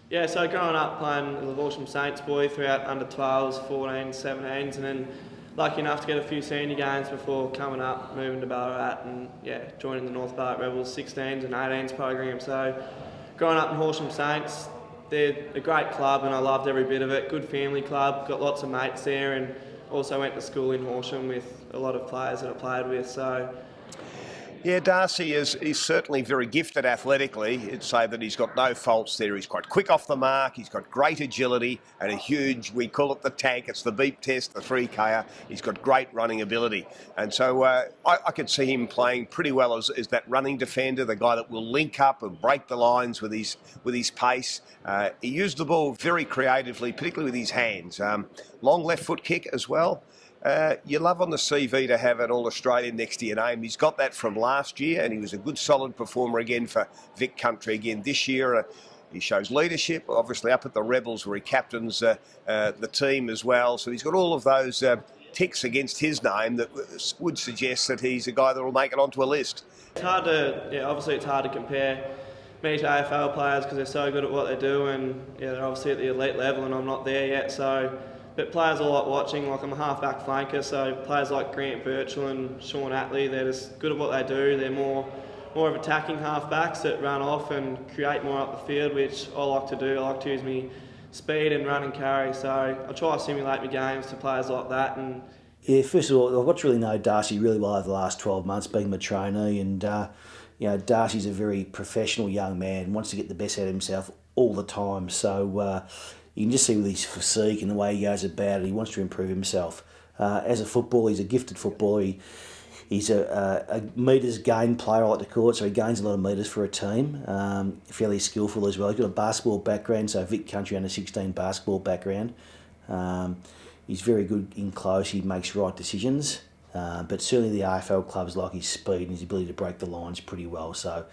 Yeah, so growing up playing as a Horsham Saints boy throughout under 12s, 14s, 17s, and then lucky enough to get a few senior games before coming up, moving to Ballarat and joining the North Ballarat Rebels 16s and 18s program. So growing up in Horsham Saints, they're a great club and I loved every bit of it. Good family club, got lots of mates there, and also went to school in Horsham with a lot of players that I played with. So Yeah, Darcy is certainly very gifted athletically. You'd say that he's got no faults there. He's quite quick off the mark. He's got great agility and a huge, we call it the tank. It's the beep test, the 3K'er. He's got great running ability. And so I could see him playing pretty well as that running defender, the guy that will link up and break the lines with his pace. He used the ball very creatively, particularly with his hands. Long left foot kick as well. You love on the CV to have an All-Australian next to your name. He's got that from last year, and he was a good, solid performer again for Vic Country again this year. He shows leadership, obviously up at the Rebels where he captains the team as well. So he's got all of those ticks against his name that would suggest that he's a guy that will make it onto a list. it's hard to, obviously it's hard to compare me to AFL players because they're so good at what they do, and they're obviously at the elite level and I'm not there yet. But players I like watching, like I'm a half-back flanker, so players like Grant Birchall and Sean Attlee, they're just good at what they do. They're more of attacking half-backs that run off and create more up the field, which I like to do. I like to use my speed and run and carry, so I try to simulate my games to players like that. And yeah, first of all, I've got to really know Darcy really well over the last 12 months, being my trainee, and Darcy's a very professional young man, wants to get the best out of himself all the time. So you can just see with his physique and the way he goes about it, he wants to improve himself. As a footballer, he's a gifted footballer. He's a metres gain player, I like to call it, so he gains a lot of metres for a team. Fairly skillful as well. He's got a basketball background, so Vic Country under 16 basketball background. He's very good in close, he makes right decisions. But certainly the AFL clubs like his speed and his ability to break the lines pretty well. So,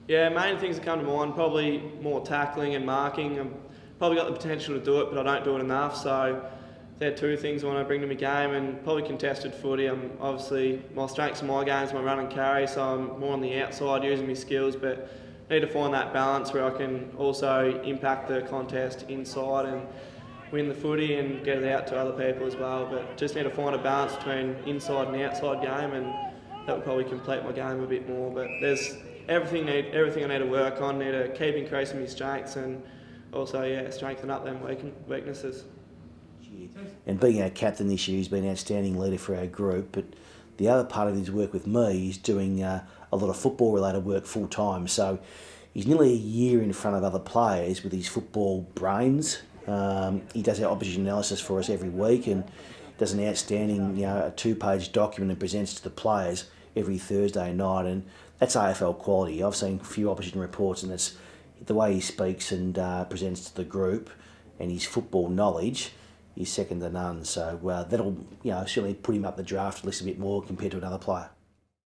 yeah, main things that come to mind, probably more tackling and marking. I've probably got the potential to do it, but I don't do it enough. So they're two things I want to bring to my game, and probably contested footy. Obviously, my strengths in my game is my run and carry, so I'm more on the outside using my skills, but need to find that balance where I can also impact the contest inside and win the footy and get it out to other people as well. But just need to find a balance between inside and outside game, and that will probably complete my game a bit more. But there's everything I need to work on. Need to keep increasing my strengths and also strengthen up them weaknesses. And being our captain this year, he's been an outstanding leader for our group. But the other part of his work with me, he's doing a lot of football-related work full time. So he's nearly a year in front of other players with his football brains. He does our opposition analysis for us every week and does an outstanding, a 2-page document and presents to the players every Thursday night. And that's AFL quality. I've seen a few opposition reports, and it's the way he speaks and presents to the group, and his football knowledge is second to none. So that'll certainly put him up the draft list a bit more compared to another player.